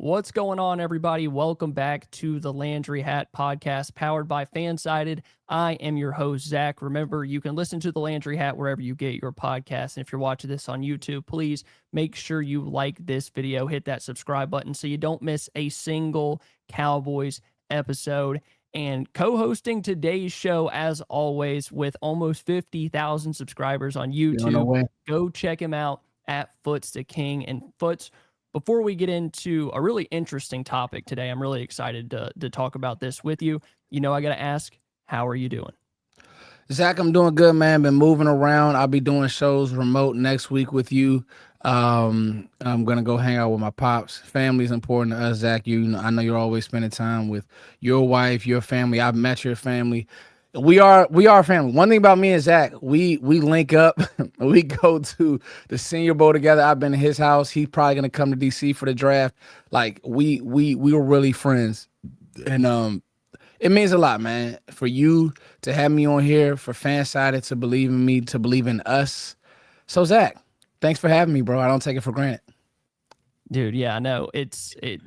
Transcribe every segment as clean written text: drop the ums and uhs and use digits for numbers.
What's going on, everybody? Welcome back to the Landry Hat podcast powered by FanSided. I am your host, Zach. Remember, you can listen to the Landry Hat wherever you get your podcast. And if you're watching this on YouTube, please make sure you like this video, hit that subscribe button so you don't miss a single Cowboys episode. And co-hosting today's show, as always, with almost 50,000 subscribers on YouTube. Go check him out at Foots the King. And Foots, before we get into a really interesting topic today, I'm really excited to talk about this with you. I got to ask, how are you doing? Zach, I'm doing good, man. Been moving around. I'll be doing shows remote next week with you. I'm going to go hang out with my pops. Family's important to us, Zach. I know you're always spending time with your wife, your family. I've met your family. We are family. One thing about me and Zach, we link up. We go to the Senior Bowl together. I've been to his house. He's probably gonna come to DC for the draft. Like we were really friends, and it means a lot, man, for you to have me on here, for FanSided to believe in me, to believe in us. So Zach, thanks for having me, bro. I don't take it for granted. Dude, yeah, I know.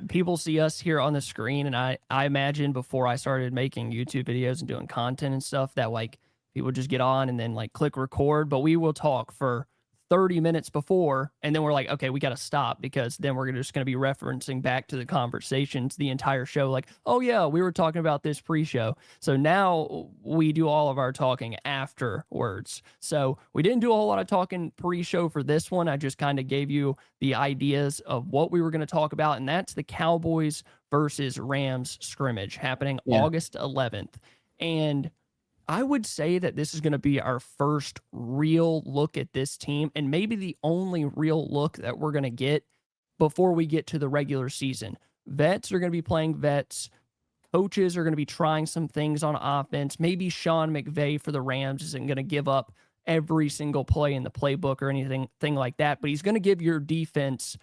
People see us here on the screen, and I imagine before I started making YouTube videos and doing content and stuff that like people just get on and then like click record, but we will talk for 30 minutes before, and then we're like, okay, we got to stop because then we're just going to be referencing back to the conversations the entire show. Like, oh yeah, we were talking about this pre-show. So now we do all of our talking afterwards. So we didn't do a whole lot of talking pre-show for this one. I just kind of gave you the ideas of what we were going to talk about, and that's the Cowboys versus Rams scrimmage happening August 11th. And I would say that this is going to be our first real look at this team, and maybe the only real look that we're going to get before we get to the regular season. Vets are going to be playing vets. Coaches are going to be trying some things on offense. Maybe Sean McVay for the Rams isn't going to give up every single play in the playbook or anything like that, but he's going to give your defense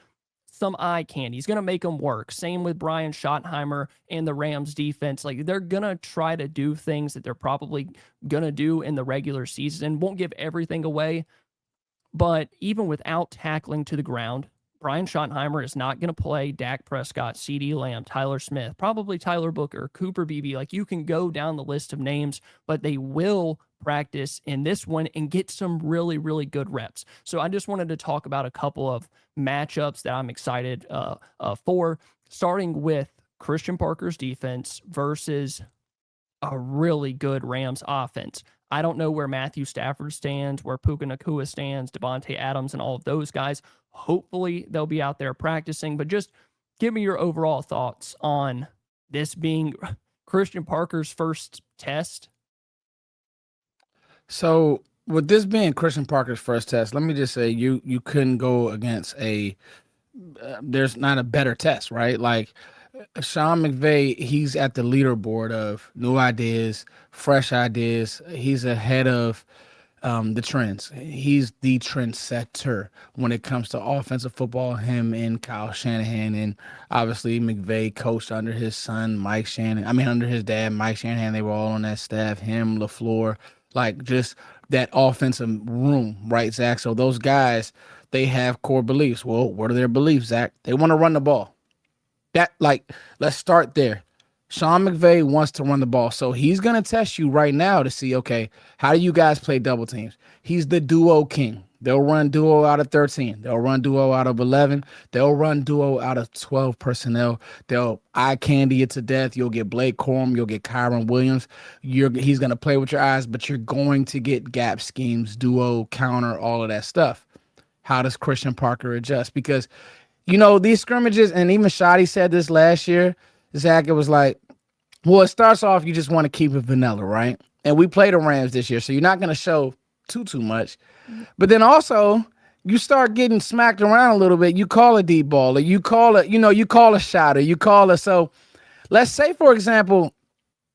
some eye candy. He's going to make them work. Same with Brian Schottenheimer and the Rams defense. Like, they're going to try to do things that they're probably going to do in the regular season. Won't give everything away, but even without tackling to the ground, Brian Schottenheimer is not going to play Dak Prescott, Ceedee Lamb, Tyler Smith, probably Tyler Booker, Cooper Beebe. Like, you can go down the list of names, but they will practice in this one and get some really, really good reps. So I just wanted to talk about a couple of matchups that I'm excited for, starting with Christian Parker's defense versus a really good Rams offense. I don't know where Matthew Stafford stands, where Puka Nacua stands, Devontae Adams, and all of those guys. Hopefully they'll be out there practicing, but just give me your overall thoughts on this being Christian Parker's first test. So with this being Christian Parker's first test, let me just say you couldn't go against there's not a better test, right? Like Sean McVay, he's at the leaderboard of new ideas, fresh ideas. He's ahead of the trends. He's the trendsetter when it comes to offensive football. Him and Kyle Shanahan, and obviously McVay coached under his son, Mike Shanahan. I mean, under his dad, Mike Shanahan. They were all on that staff. Him, LaFleur, like just that offensive room, right, Zach? So those guys, they have core beliefs. Well, what are their beliefs, Zach? They want to run the ball. Let's start there. Sean McVay wants to run the ball. So he's going to test you right now to see, okay, how do you guys play double teams? He's the duo king. They'll run duo out of 13. They'll run duo out of 11. They'll run duo out of 12 personnel. They'll eye candy it to death. You'll get Blake Corum. You'll get Kyron Williams. He's going to play with your eyes, but you're going to get gap schemes, duo, counter, all of that stuff. How does Christian Parker adjust? Because, these scrimmages, and even Shoddy said this last year, Zach, it was like, well, it starts off, you just want to keep it vanilla, right? And we played the Rams this year, so you're not going to show too much. But then also, you start getting smacked around a little bit. You call a deep ball, or you call it, you call a shot, or you call it. So let's say, for example,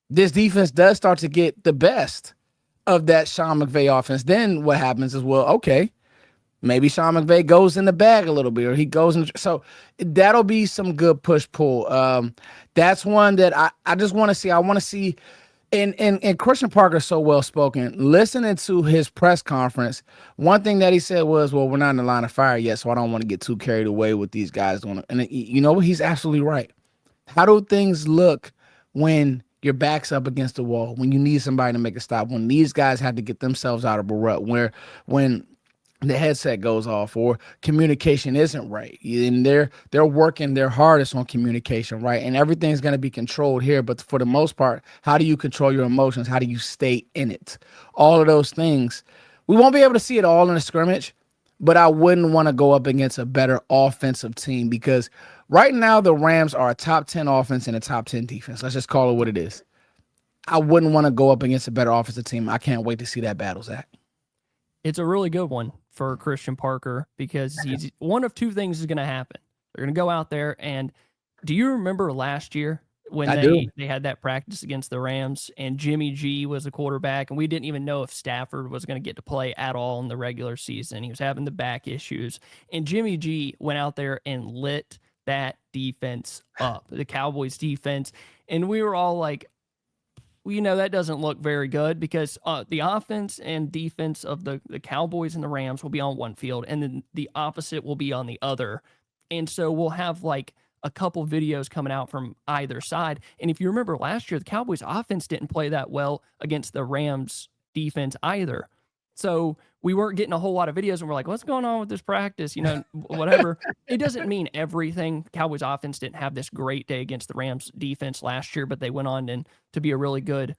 this defense does start to get the best of that Sean McVay offense. Then what happens is, well, okay, maybe Sean McVay goes in the bag a little bit, or he goes in. So that'll be some good push-pull. That's one that I just want to see. I want to see And Christian Parker is so well spoken. Listening to his press conference, one thing that he said was, "Well, we're not in the line of fire yet, so I don't want to get too carried away with these guys doing it." And you know what? He's absolutely right. How do things look when your back's up against the wall? When you need somebody to make a stop? When these guys have to get themselves out of a rut? When the headset goes off or communication isn't right, and they're working their hardest on communication, right? And everything's going to be controlled here, but for the most part, how do you control your emotions? How do you stay in it? All of those things, we won't be able to see it all in a scrimmage, but I wouldn't want to go up against a better offensive team, because right now the Rams are a top 10 offense and a top 10 defense. Let's just call it what it is. I wouldn't want to go up against a better offensive team. I can't wait to see that battle, Zach. It's a really good one for Christian Parker, because he's one of two things is going to happen. They're going to go out there, and do you remember last year when they had that practice against the Rams and Jimmy G was the quarterback, and we didn't even know if Stafford was going to get to play at all in the regular season. He was having the back issues, and Jimmy G went out there and lit that defense up, the Cowboys defense, and we were all like, well, that doesn't look very good, because the offense and defense of the Cowboys and the Rams will be on one field, and then the opposite will be on the other. And so we'll have like a couple videos coming out from either side. And if you remember last year, the Cowboys offense didn't play that well against the Rams defense either. So we weren't getting a whole lot of videos, and we're like, what's going on with this practice? Whatever. It doesn't mean everything. Cowboys offense didn't have this great day against the Rams defense last year, but they went on to be a really good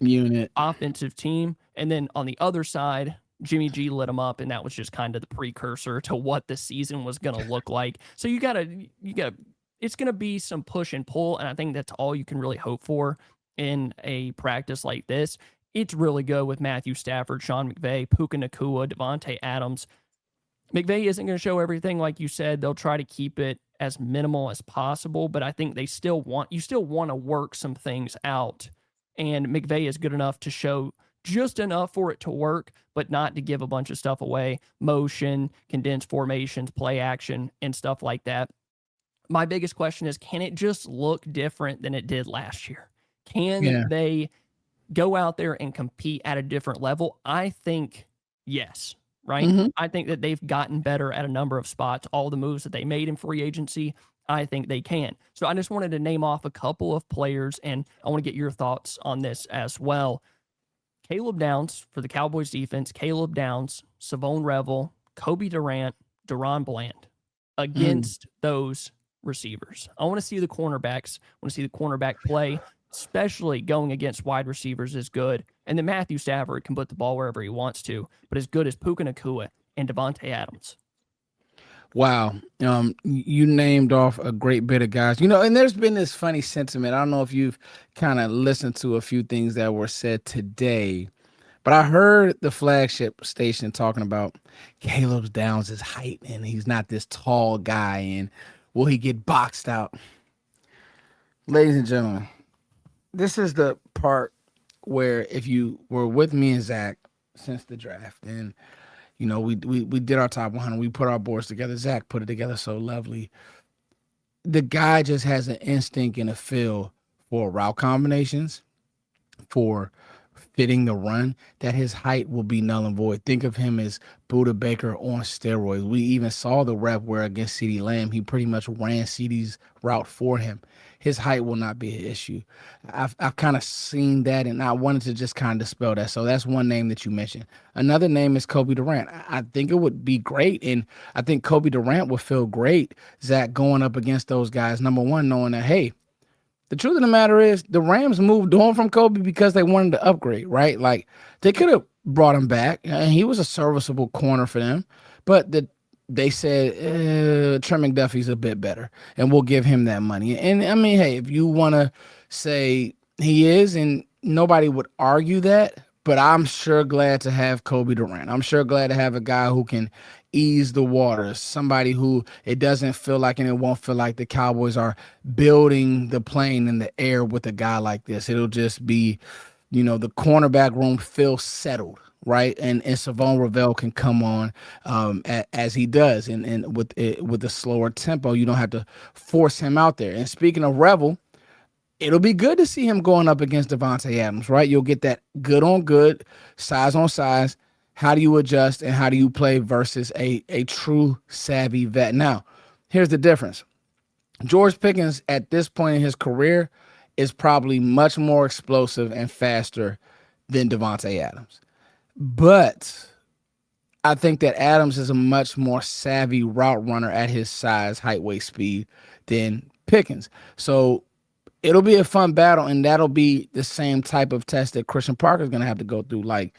unit offensive team. And then on the other side, Jimmy G lit them up, and that was just kind of the precursor to what the season was going to look like. So you gotta, it's going to be some push and pull, and I think that's all you can really hope for in a practice like this. It's really good with Matthew Stafford, Sean McVay, Puka Nacua, Devontae Adams. McVay isn't going to show everything, like you said. They'll try to keep it as minimal as possible, but I think you still want to work some things out. And McVay is good enough to show just enough for it to work, but not to give a bunch of stuff away. Motion, condensed formations, play action, and stuff like that. My biggest question is, can it just look different than it did last year? Can they go out there and compete at a different level? I think yes, right? Mm-hmm. I think that they've gotten better at a number of spots. All the moves that they made in free agency, I think they can. So I just wanted to name off a couple of players, and I want to get your thoughts on this as well. Caleb Downs for the Cowboys defense, Caleb Downs, Savone Revel, Kobe Durant, Deron Bland against those receivers. I want to see the cornerbacks. I want to see the cornerback play, especially going against wide receivers, is good. And then Matthew Stafford can put the ball wherever he wants to, but as good as Puka Nacua and Devontae Adams. Wow. You named off a great bit of guys, and there's been this funny sentiment. I don't know if you've kind of listened to a few things that were said today, but I heard the flagship station talking about Caleb Downs' height, and he's not this tall guy, and will he get boxed out? Ladies and gentlemen, this is the part where, if you were with me and Zach since the draft, and we did our top 100, we put our boards together. Zach put it together so lovely. The guy just has an instinct and a feel for route combinations, for fitting the run, that his height will be null and void. Think of him as Buda Baker on steroids. We even saw the rep where against Ceedee Lamb, he pretty much ran Ceedee's route for him. His height will not be an issue. I've kind of seen that, and I wanted to just kind of dispel that. So that's one name that you mentioned. Another name is Kobe Durant. I think it would be great, and I think Kobe Durant would feel great, Zach, going up against those guys. Number one, knowing that, hey, the truth of the matter is the Rams moved on from Kobe because they wanted to upgrade, right? Like, they could have brought him back, and he was a serviceable corner for them, but they said Trent McDuffie's a bit better, and we'll give him that money. And I mean, hey, if you want to say he is, and nobody would argue that, but I'm sure glad to have Kobe Durant. I'm sure glad to have a guy who can ease the waters, somebody who it doesn't feel like, and it won't feel like the Cowboys are building the plane in the air with a guy like this. It'll just be, the cornerback room feels settled, right? And Savone Revel can come on as he does, and with a slower tempo, you don't have to force him out there. And speaking of Revel, it'll be good to see him going up against Devontae Adams, right? You'll get that good on good, size on size. How do you adjust and how do you play versus a true savvy vet? Now, here's the difference. George Pickens at this point in his career is probably much more explosive and faster than Devontae Adams. But I think that Adams is a much more savvy route runner at his size, height, weight, speed than Pickens. So it'll be a fun battle, and that'll be the same type of test that Christian Parker is going to have to go through. Like,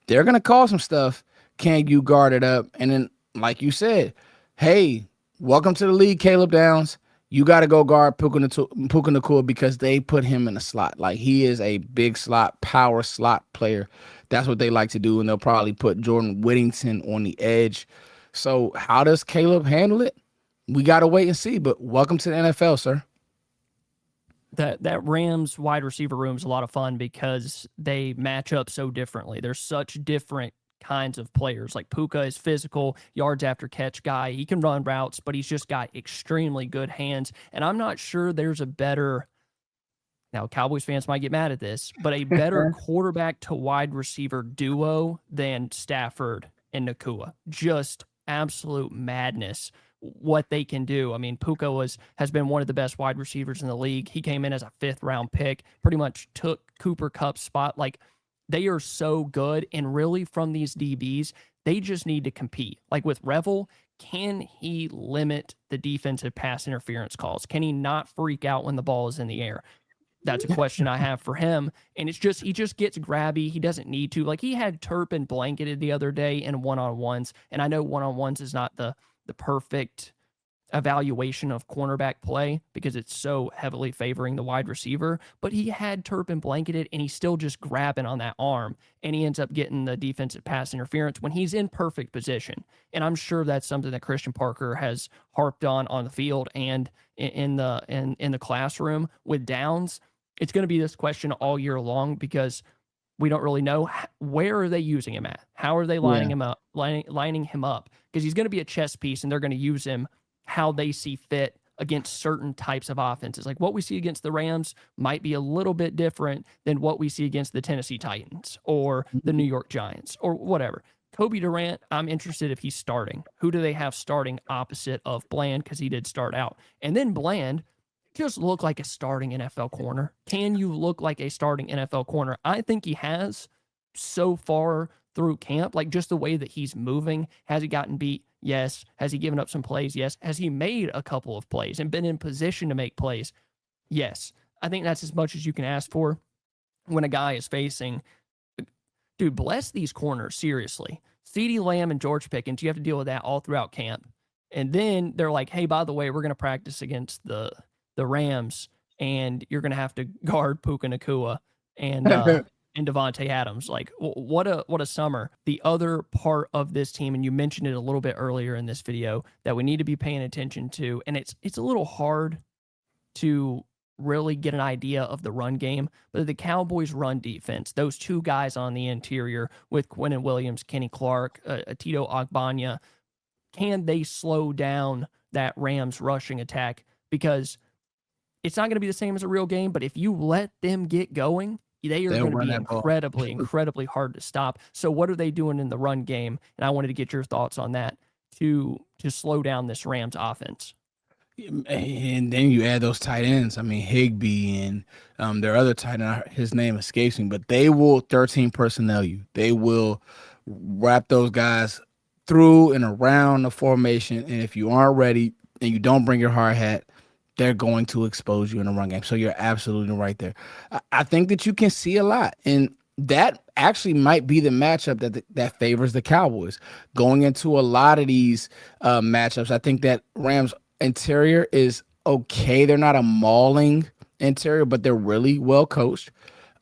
they're going to call some stuff. Can you guard it up? And then, like you said, hey, welcome to the league, Caleb Downs. You got to go guard Puka Nacua because they put him in a slot. Like, he is a big slot, power slot player. That's what they like to do, and they'll probably put Jordan Whittington on the edge. So how does Caleb handle it? We got to wait and see, but welcome to the NFL, sir. That Rams wide receiver room is a lot of fun because they match up so differently. There's such different kinds of players. Like Puka is physical, yards after catch guy. He can run routes, but he's just got extremely good hands. And I'm not sure there's a better, now Cowboys fans might get mad at this, but a better quarterback to wide receiver duo than Stafford and Nacua. Just absolute madness what they can do. I mean, Puka has been one of the best wide receivers in the league. He came in as a 5th round pick, pretty much took Cooper Kupp's spot. Like, they are so good, and really from these DBs, they just need to compete. Like with Revel, can he limit the defensive pass interference calls? Can he not freak out when the ball is in the air? That's a question I have for him. And it's just, he just gets grabby. He doesn't need to. Like, he had Turpin blanketed the other day in one-on-ones, and I know one-on-ones is not the perfect evaluation of cornerback play because it's so heavily favoring the wide receiver, but he had Turpin blanketed and he's still just grabbing on that arm, and he ends up getting the defensive pass interference when he's in perfect position. And I'm sure that's something that Christian Parker has harped on the field and in the classroom with Downs. It's going to be this question all year long because we don't really know where are they using him at. How are they lining him up? Lining him up because he's going to be a chess piece, and they're going to use him how they see fit against certain types of offenses. Like what we see against the Rams might be a little bit different than what we see against the Tennessee Titans or the New York Giants or whatever. Kobe Durant, I'm interested if he's starting. Who do they have starting opposite of Bland? Because he did start out. And then Bland just look like a starting NFL corner. Can you look like a starting NFL corner? I think he has so far through camp, like just the way that he's moving. Has he gotten beat? Yes. Has he given up some plays? Yes. Has he made a couple of plays and been in position to make plays? Yes. I think that's as much as you can ask for when a guy is facing. Dude, bless these corners, seriously. Ceedee Lamb and George Pickens, you have to deal with that all throughout camp. And then they're like, hey, by the way, we're going to practice against the Rams, and you're going to have to guard Puka Nacua and Devontae Adams. Like, what a summer. The other part of this team, and you mentioned it a little bit earlier in this video, that we need to be paying attention to, and it's a little hard to really get an idea of the run game, but the Cowboys' run defense, those two guys on the interior with Quinnen Williams, Kenny Clark, Tito Ogbanya, can they slow down that Rams rushing attack? Because it's not going to be the same as a real game, but if you let them get going, they are going to be incredibly hard to stop. So what are they doing in the run game? And I wanted to get your thoughts on that to slow down this Rams offense. And then you add those tight ends. I mean, Higbee and their other tight end, his name escapes me, but they will 13 personnel you. They will wrap those guys through and around the formation. And if you aren't ready and you don't bring your hard hat, they're going to expose you in the run game. So you're absolutely right there. I think that you can see a lot. And that actually might be the matchup that favors the Cowboys. Going into a lot of these matchups, I think that Rams interior is okay. They're not a mauling interior, but they're really well coached.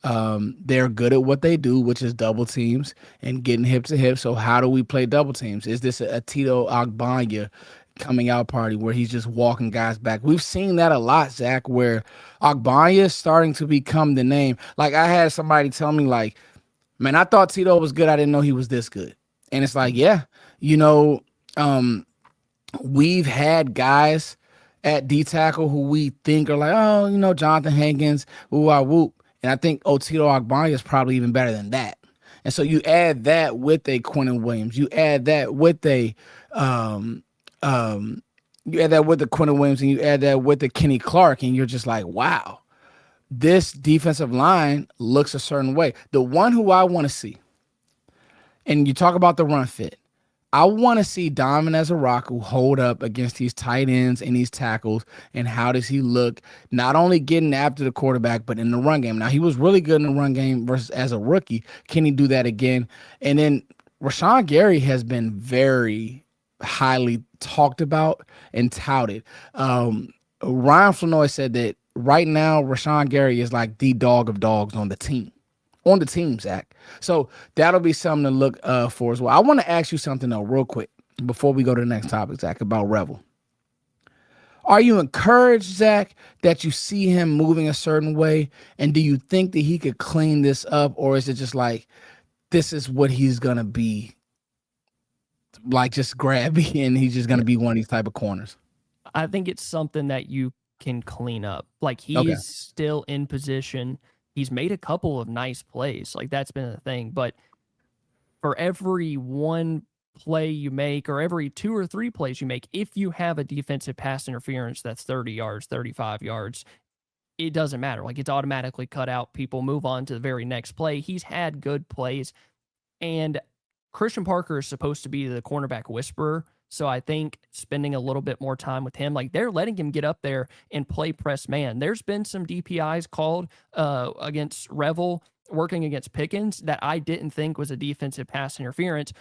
They're good at what they do, which is double teams and getting hip to hip. So how do we play double teams? Is this a Tito Ogbanya coming out party where he's just walking guys back? We've seen that a lot, Zach, where Ogbanya is starting to become the name. Like, I had somebody tell me, like, man, I thought Tito was good. I didn't know he was this good. And it's like, yeah, we've had guys at D tackle who we think are like, oh, Jonathan Hankins, woo ah whoop. And I think Otito Ogbonnia is probably even better than that. And so you add that with a Quentin Williams, you add that with a um um you add that with the Quentin Williams, and you add that with the Kenny Clark, and you're just like, wow, this defensive line looks a certain way. The one who I want to see, and you talk about the run fit, I want to see Domin Ezaraku hold up against these tight ends and these tackles, and how does he look not only getting after the quarterback, but in the run game. Now, he was really good in the run game versus as a rookie. Can he do that again? And then Rashawn Gary has been very highly talked about and touted. Ryan Flanoy said that right now, Rashawn Gary is like the dog of dogs on the team. Zach. So that'll be something to look for as well. I want to ask you something though, real quick, before we go to the next topic, Zach, about Revel. Are you encouraged, Zach, that you see him moving a certain way? And do you think that he could clean this up? Or is it just like, this is what he's going to be, like just grabby, and he's just going to be one of these type of corners? I think it's something that you can clean up. Like, he is still in position. He's made a couple of nice plays. Like, that's been the thing. But for every one play you make, or every 2 or 3 plays you make, if you have a defensive pass interference that's 30 yards, 35 yards, it doesn't matter. Like, it's automatically cut out. People move on to the very next play. He's had good plays. And Christian Parker is supposed to be the cornerback whisperer. So I think spending a little bit more time with him, like, they're letting him get up there and play press man. There's been some DPIs called against Revel working against Pickens that I didn't think was a defensive pass interference,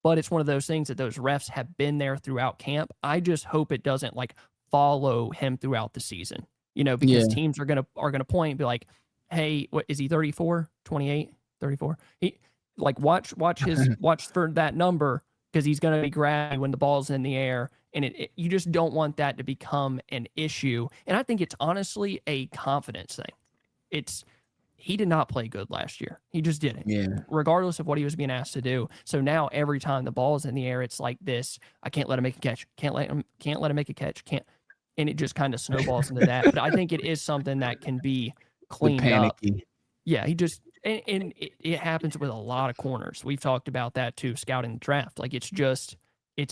but it's one of those things that those refs have been there throughout camp. I just hope it doesn't like follow him throughout the season, because teams are gonna point and be like, hey, what is he, 34, 28, 34? He like watch for that number, because he's going to be grabby when the ball's in the air, and you just don't want that to become an issue. And I think it's honestly a confidence thing. He did not play good last year. He just didn't. Yeah. Regardless of what he was being asked to do. So now every time the ball is in the air, it's like this. I can't let him make a catch. Can't let him make a catch. And it just kind of snowballs into that. But I think it is something that can be cleaned up. Yeah, and it happens with a lot of corners. We've talked about that too, scouting the draft. Like, it's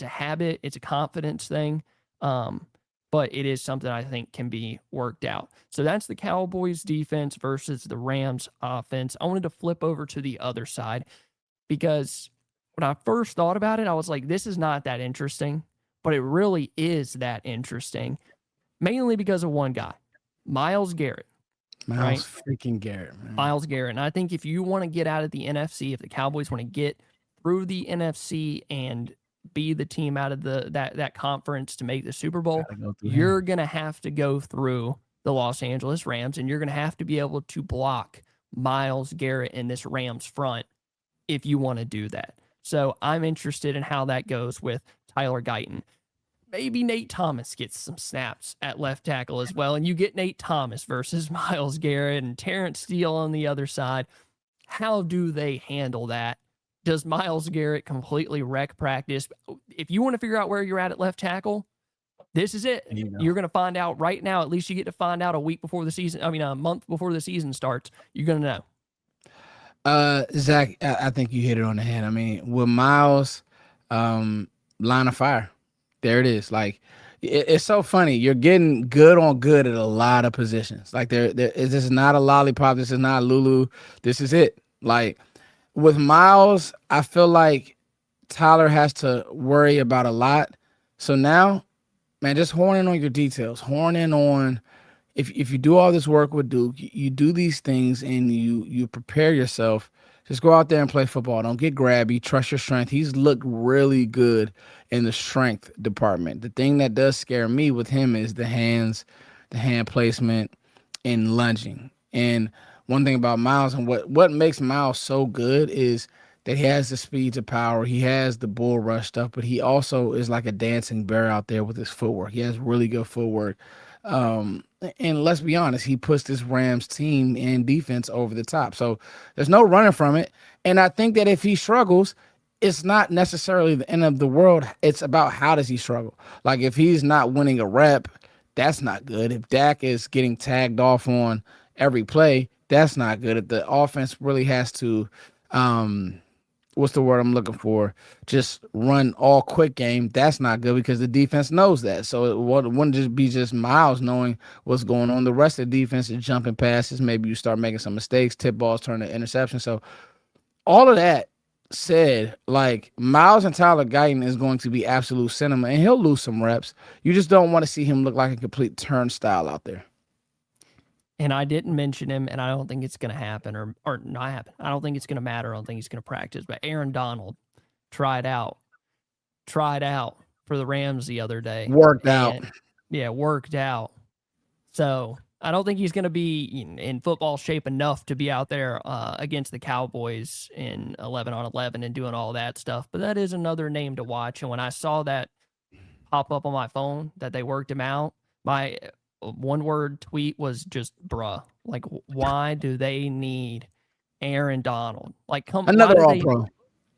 a habit, it's a confidence thing, but it is something I think can be worked out. So that's the Cowboys defense versus the Rams offense. I wanted to flip over to the other side, because when I first thought about it, I was like, this is not that interesting, but it really is that interesting, mainly because of one guy, Myles Garrett. Freaking Garrett, man. Myles Garrett. And I think if you want to get out of the NFC, if the Cowboys want to get through the NFC and be the team out of that conference to make the Super Bowl, you're going to have to go through the Los Angeles Rams, and you're going to have to be able to block Myles Garrett in this Rams front if you want to do that. So I'm interested in how that goes with Tyler Guyton. Maybe Nate Thomas gets some snaps at left tackle as well, and you get Nate Thomas versus Myles Garrett and Terrence Steele on the other side. How do they handle that? Does Myles Garrett completely wreck practice? If you want to figure out where you're at left tackle, this is it. You're going to find out right now. At least you get to find out a month before the season starts. You're going to know. Zach, I think you hit it on the head. I mean, with Myles, line of fire. There it is. Like, it's so funny. You're getting good on good at a lot of positions. Like, this is not a lollipop. This is not Lulu. This is it. Like, with Myles, I feel like Tyler has to worry about a lot. So now, man, just horn in on your details. Horn in on, if you do all this work with Duke, you do these things and you prepare yourself. Just go out there and play football. Don't get grabby. Trust your strength. He's looked really good in the strength department. The thing that does scare me with him is the hand placement and lunging. And one thing about Myles, and what makes Myles so good, is that he has the speed to power. He has the bull rush stuff, but he also is like a dancing bear out there with his footwork. He has really good footwork. And let's be honest, he puts this Rams team and defense over the top. So there's no running from it. And I think that if he struggles, it's not necessarily the end of the world. It's about how does he struggle. Like, if he's not winning a rep, that's not good. If Dak is getting tagged off on every play, that's not good. If the offense really has to, um, what's the word I'm looking for? Just run all quick game. That's not good because the defense knows that. So wouldn't just be just Miles knowing what's going on. The rest of the defense is jumping passes. Maybe you start making some mistakes, tip balls turn to interception. So all of that said, like Miles and Tyler Guyton is going to be absolute cinema, and he'll lose some reps. You just don't want to see him look like a complete turnstile out there. And I didn't mention him, and I don't think it's going to happen or not happen. I don't think it's going to matter. I don't think he's going to practice. But Aaron Donald tried out for the Rams the other day. Worked out. Yeah, worked out. So I don't think he's going to be in football shape enough to be out there against the Cowboys in 11 on 11 and doing all that stuff. But that is another name to watch. And when I saw that pop up on my phone that they worked him out, my one word tweet was just bruh. Like, why do they need Aaron Donald? Like, come another all pro.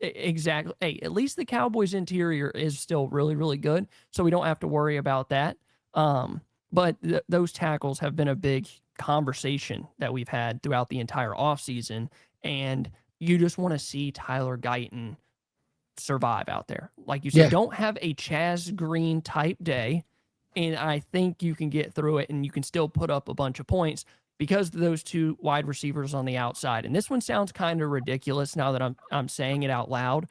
Exactly. Hey, at least the Cowboys interior is still really, really good. So we don't have to worry about that. But those tackles have been a big conversation that we've had throughout the entire offseason. And you just want to see Tyler Guyton survive out there. Like you said, don't have a Chaz Green type day. And I think you can get through it and you can still put up a bunch of points because of those two wide receivers on the outside. And this one sounds kind of ridiculous now that I'm saying it out loud,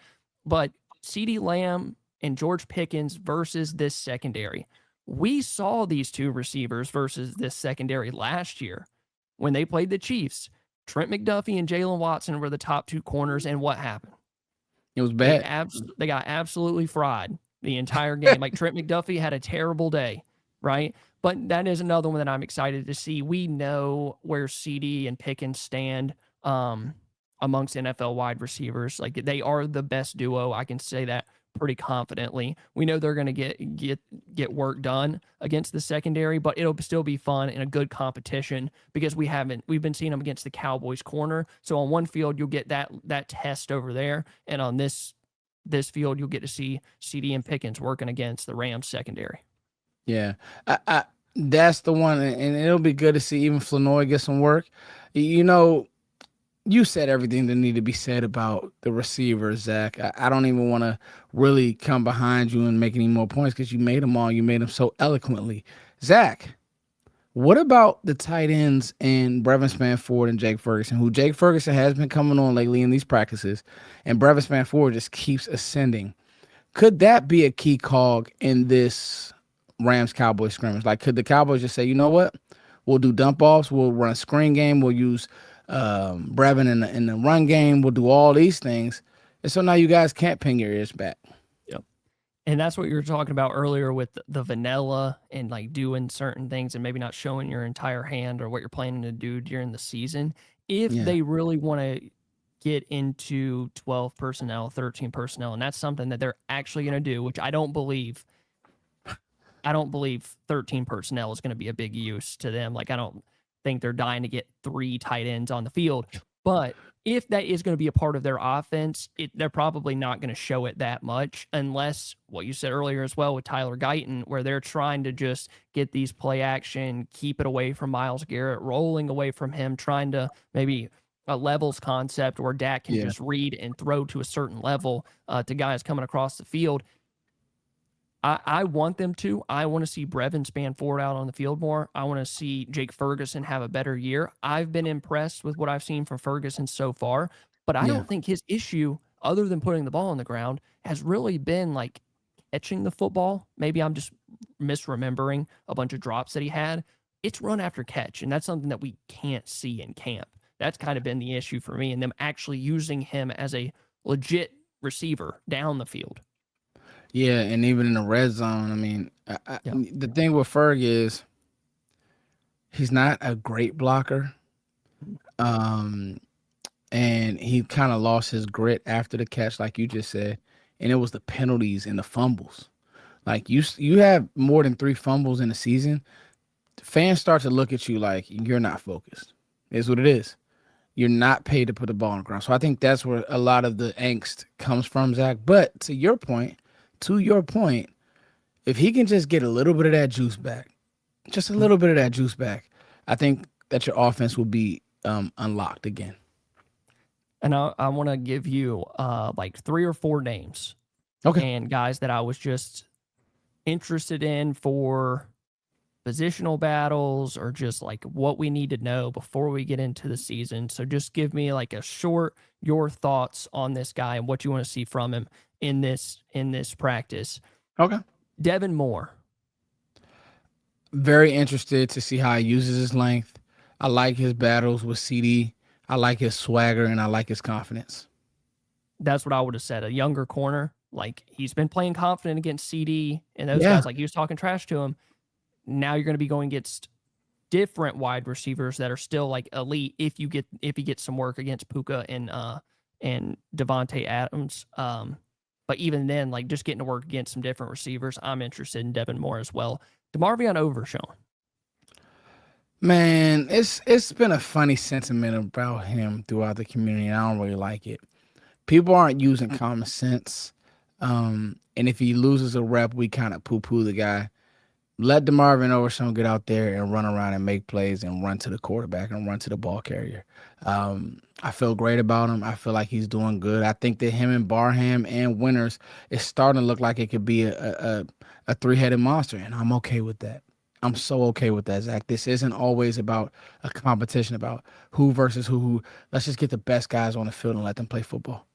but Ceedee Lamb and George Pickens versus this secondary. We saw these two receivers versus this secondary last year when they played the Chiefs. Trent McDuffie and Jalen Watson were the top two corners, and what happened? It was bad. They got absolutely fried the entire game. Like Trent McDuffie had a terrible day, right? But that is another one that I'm excited to see. We know where Ceedee and Pickens stand amongst NFL wide receivers. Like they are the best duo. I can say that pretty confidently. We know they're going to get work done against the secondary, but it'll still be fun and a good competition because we've been seeing them against the Cowboys corner. So on one field you'll get that test over there, and on this field you'll get to see Ceedee and Pickens working against the Rams secondary. Yeah, that's the one, and it'll be good to see even Flanoy get some work. You know, you said everything that needed to be said about the receivers, Zach. I don't even want to really come behind you and make any more points because you made them all. You made them so eloquently. Zach, what about the tight ends and Brevin Spanford and Jake Ferguson, who Jake Ferguson has been coming on lately in these practices, and Brevin Spanford just keeps ascending? Could that be a key cog in this Rams-Cowboys scrimmage? Like, could the Cowboys just say, you know what? We'll do dump offs. We'll run a screen game. We'll use Brevin in the run game. We'll do all these things. And so now you guys can't pin your ears back. Yep. And that's what you were talking about earlier with the vanilla and like doing certain things and maybe not showing your entire hand or what you're planning to do during the season. If they really want to get into 12 personnel, 13 personnel, and that's something that they're actually going to do, which I don't believe 13 personnel is going to be a big use to them. Like, I don't think they're dying to get 3 tight ends on the field. But if that is going to be a part of their offense, they're probably not going to show it that much unless what you said earlier as well with Tyler Guyton, where they're trying to just get these play action, keep it away from Myles Garrett, rolling away from him, trying to maybe a levels concept where Dak can just read and throw to a certain level to guys coming across the field. I want them to. I want to see Brevin Spanford out on the field more. I want to see Jake Ferguson have a better year. I've been impressed with what I've seen from Ferguson so far, but I don't think his issue, other than putting the ball on the ground, has really been like catching the football. Maybe I'm just misremembering a bunch of drops that he had. It's run after catch, and that's something that we can't see in camp. That's kind of been the issue for me, and them actually using him as a legit receiver down the field. Yeah, and even in the red zone, I mean, the thing with Ferg is he's not a great blocker, and he kind of lost his grit after the catch, like you just said, and it was the penalties and the fumbles. Like you have more than 3 fumbles in a season, fans start to look at you like you're not focused. It's what it is. You're not paid to put the ball on the ground. So I think that's where a lot of the angst comes from, Zach. But to your point, if he can just get a little bit of that juice back, just a little bit of that juice back, I think that your offense will be unlocked again. And I want to give you like 3 or 4 names Okay. and guys that I was just interested in for positional battles or just like what we need to know before we get into the season. So just give me like a short your thoughts on this guy and what you want to see from him in this practice. Okay. Devin Moore. Very interested to see how he uses his length. I like his battles with CD. I like his swagger and I like his confidence. That's what I would have said. A younger corner. Like he's been playing confident against CD and those Yeah. guys. Like he was talking trash to him. Now you're going to be going against different wide receivers that are still like elite if he gets some work against Puka and Devontae Adams. But even then, like just getting to work against some different receivers, I'm interested in Devin Moore as well. DeMarvion Overshown. Man, it's been a funny sentiment about him throughout the community, and I don't really like it. People aren't using common sense. And if he loses a rep, we kind of poo-poo the guy. Let DeMarvin Overshown get out there and run around and make plays and run to the quarterback and run to the ball carrier. I feel great about him. I feel like he's doing good. I think that him and Barham and Winters is starting to look like it could be a three-headed monster, and I'm okay with that. I'm so okay with that, Zach. This isn't always about a competition about who versus who. Let's just get the best guys on the field and let them play football.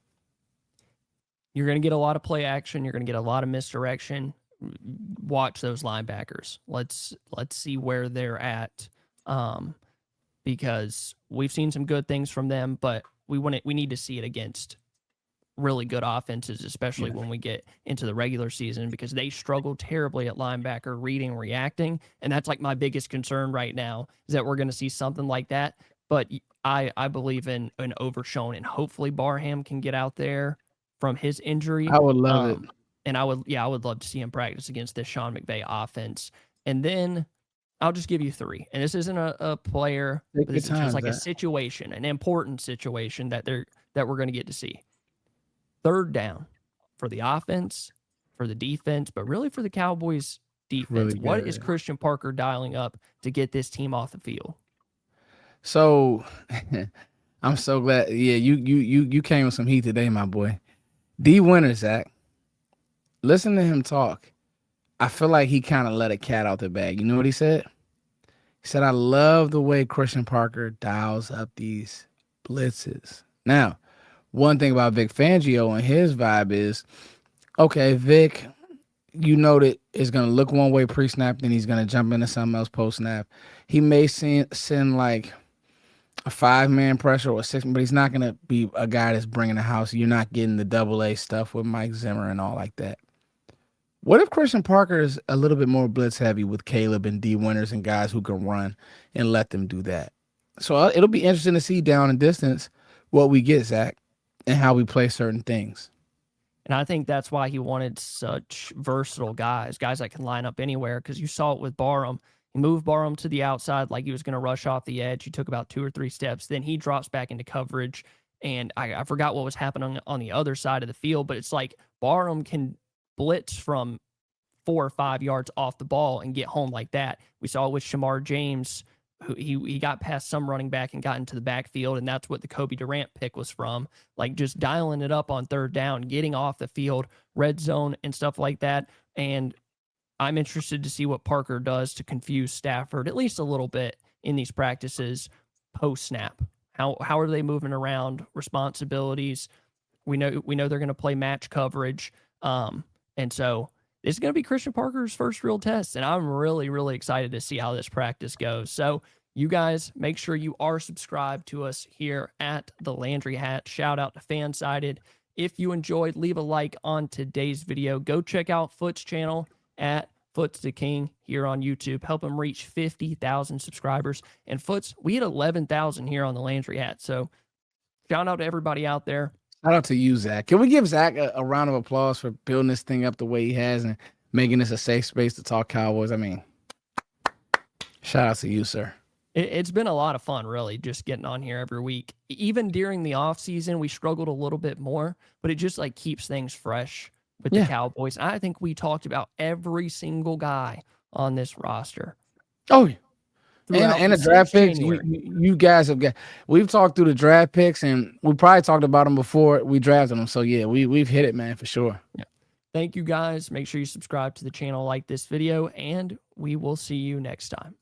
You're going to get a lot of play action. You're going to get a lot of misdirection. Watch those linebackers. Let's see where they're at, because we've seen some good things from them, but we need to see it against really good offenses, especially when we get into the regular season, because they struggle terribly at linebacker reading, reacting, and that's like my biggest concern right now is that we're going to see something like that. But I believe in an Overshown, and hopefully Barham can get out there from his injury. I would love it. And I would love to see him practice against this Sean McVay offense. And then I'll just give you 3. And this isn't a player, but this is just like a situation, an important situation that we're going to get to see. 3rd down for the offense, for the defense, but really for the Cowboys defense. Really good, what is Christian Parker dialing up to get this team off the field? So I'm so glad. Yeah, you came with some heat today, my boy. D Winters, Zach. Listen to him talk. I feel like he kind of let a cat out the bag. You know what he said? He said, I love the way Christian Parker dials up these blitzes. Now, one thing about Vic Fangio and his vibe is, okay, Vic, you know that is going to look one way pre-snap, then he's going to jump into something else post-snap. He may send like a 5-man pressure or a 6, but he's not going to be a guy that's bringing the house. You're not getting the double-A stuff with Mike Zimmer and all like that. What if Christian Parker is a little bit more blitz heavy with Caleb and D Winters and guys who can run and let them do that? So it'll be interesting to see down and distance what we get, Zach, and how we play certain things. And I think that's why he wanted such versatile guys that can line up anywhere, because you saw it with Barham. He moved Barham to the outside like he was going to rush off the edge. He took about 2 or 3 steps. Then he drops back into coverage. And I forgot what was happening on the other side of the field, but it's like Barham can blitz from 4 or 5 yards off the ball and get home like that. We saw it with Shamar James, who he got past some running back and got into the backfield, and that's what the Kobe Durant pick was from. Like just dialing it up on 3rd down, getting off the field, red zone and stuff like that. And I'm interested to see what Parker does to confuse Stafford at least a little bit in these practices post snap. How are they moving around responsibilities? We know they're going to play match coverage, and so it's going to be Christian Parker's first real test, and I'm really, really excited to see how this practice goes. So you guys, make sure you are subscribed to us here at the Landry Hat. Shout out to FanSided. If you enjoyed, leave a like on today's video. Go check out Foot's channel at Foot's the King here on YouTube. Help him reach 50,000 subscribers. And Foot's, we hit 11,000 here on the Landry Hat. So shout out to everybody out there. Shout out to you, Zach. Can we give Zach a round of applause for building this thing up the way he has and making this a safe space to talk Cowboys? I mean, shout out to you, sir. It's been a lot of fun, really, just getting on here every week. Even during the off season, we struggled a little bit more, but it just like keeps things fresh with the Cowboys. I think we talked about every single guy on this roster. Oh, throughout and the since draft picks. January. You guys have got. We've talked through the draft picks, and we probably talked about them before we drafted them. So yeah, we've hit it, man, for sure. Yeah. Thank you guys. Make sure you subscribe to the channel, like this video, and we will see you next time.